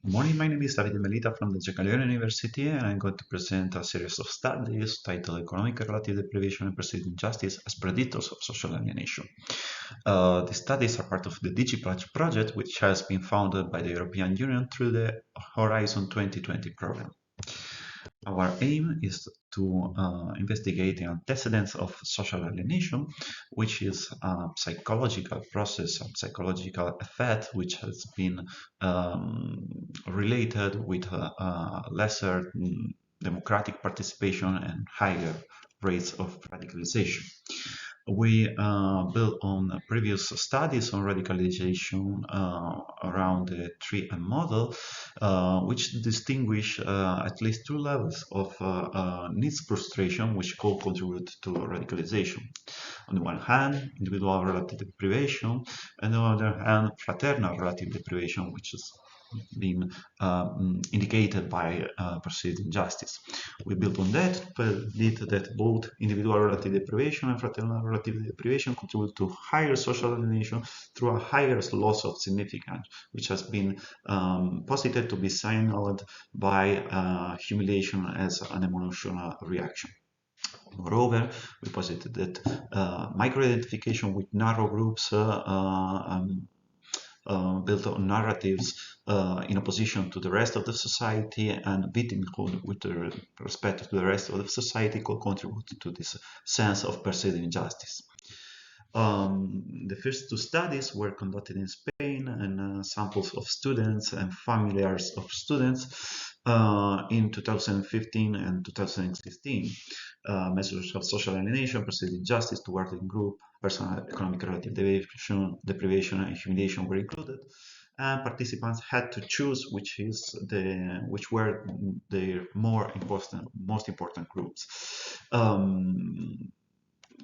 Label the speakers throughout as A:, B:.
A: Good morning, my name is Davide Melita from the University, and I'm going to present a series of studies titled Economic Relative Deprivation and Perceived Injustice as Predictors of Social Alienation. The studies are part of the DigiPatch project, which has been funded by the European Union through the Horizon 2020 program. Our aim is to investigate the antecedents of social alienation, which is a psychological process, a psychological effect, which has been related with lesser democratic participation and higher rates of radicalization. We built on previous studies on radicalization around the 3M model, which distinguish at least two levels of needs frustration, which co-contribute to radicalization. On the one hand, individual relative deprivation, and on the other hand, fraternal relative deprivation, which is been indicated by perceived injustice. We built on that, did that both individual relative deprivation and fraternal relative deprivation contribute to higher social alienation through a higher loss of significance, which has been posited to be signaled by humiliation as an emotional reaction. Moreover, we posited that micro-identification with narrow groups built on narratives in opposition to the rest of the society and victimhood with respect to the rest of the society could contribute to this sense of perceived injustice. The first two studies were conducted in Spain and samples of students and familiars of students in 2015 and 2016. Measures of social alienation, perceived injustice to working group, personal economic relative deprivation and humiliation were included, and participants had to choose which were their most important groups.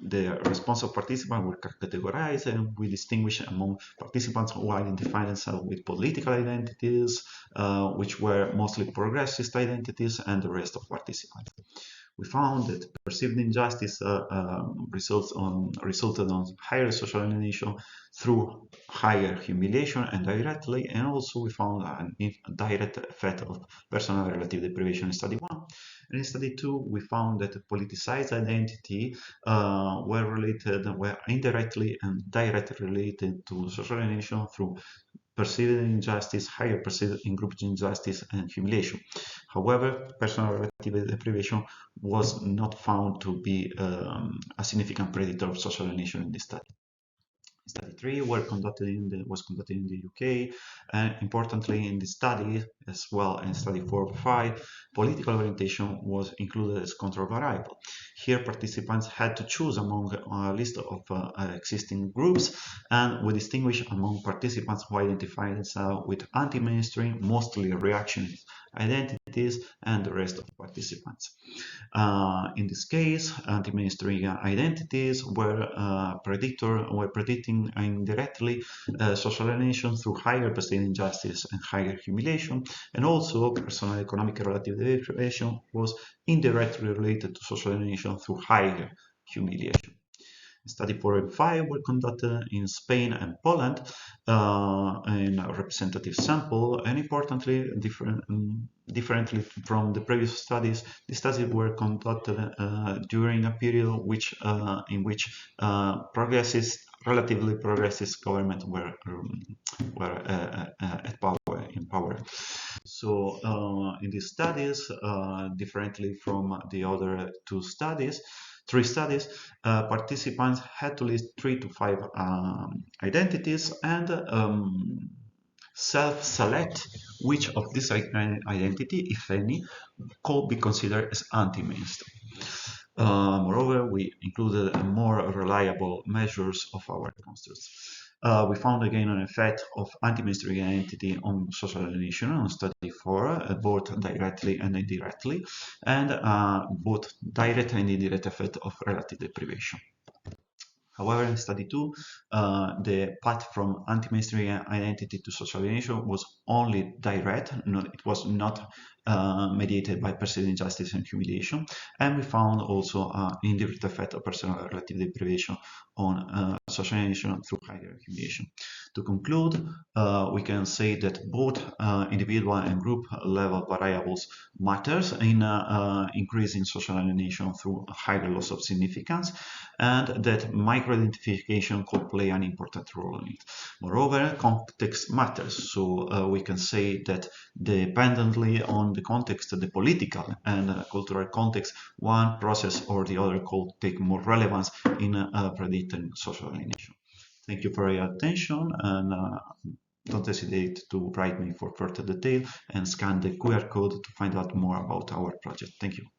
A: The response of participants were categorized, and we distinguish among participants who identified themselves with political identities, which were mostly progressist identities, and the rest of participants. We found that perceived injustice resulted on higher social alienation through higher humiliation and directly, and also we found a direct effect of personal relative deprivation in study 1. And in study 2, we found that politicized identity were indirectly and directly related to social alienation through perceived injustice, higher perceived in-group injustice, and humiliation. However, personal relative deprivation was not found to be a significant predictor of social alienation in this study. Study 3 was conducted in the UK, and importantly in the study, as well in study 4 and 5, political orientation was included as control variable. Here participants had to choose among a list of existing groups, and we distinguish among participants who identify themselves with anti-mainstream, mostly reactionist identities, and the rest of participants. In this case, anti-mainstream identities were predicting indirectly social alienation through higher perceived injustice and higher humiliation, and also personal economic relative deprivation was indirectly related to social alienation through higher humiliation. Study 4 and 5 were conducted in Spain and Poland in a representative sample, and importantly, differently from the previous studies, the studies were conducted during a period in which relatively progressist governments were in power. So in these studies, differently from the other three studies, participants had to list 3 to 5 identities and self-select which of this identity, if any, could be considered as anti-mainstream. Moreover, we included more reliable measures of our constructs. We found again an effect of anti-mainstream identity on social alienation on study 4, both directly and indirectly, and both direct and indirect effect of relative deprivation. However, in study 2, the path from anti-mainstream identity to social alienation was only direct. It was not mediated by perceived injustice and humiliation. And we found also an indirect effect of personal relative deprivation on social alienation through higher humiliation. To conclude, we can say that both individual and group level variables matters in increasing social alienation through higher loss of significance, and that micro-identification could play an important role in it. Moreover, context matters, so we can say that dependently on the context, the political and cultural context, one process or the other could take more relevance in predicting social alienation. Thank you for your attention, and don't hesitate to write me for further detail and scan the QR code to find out more about our project. Thank you.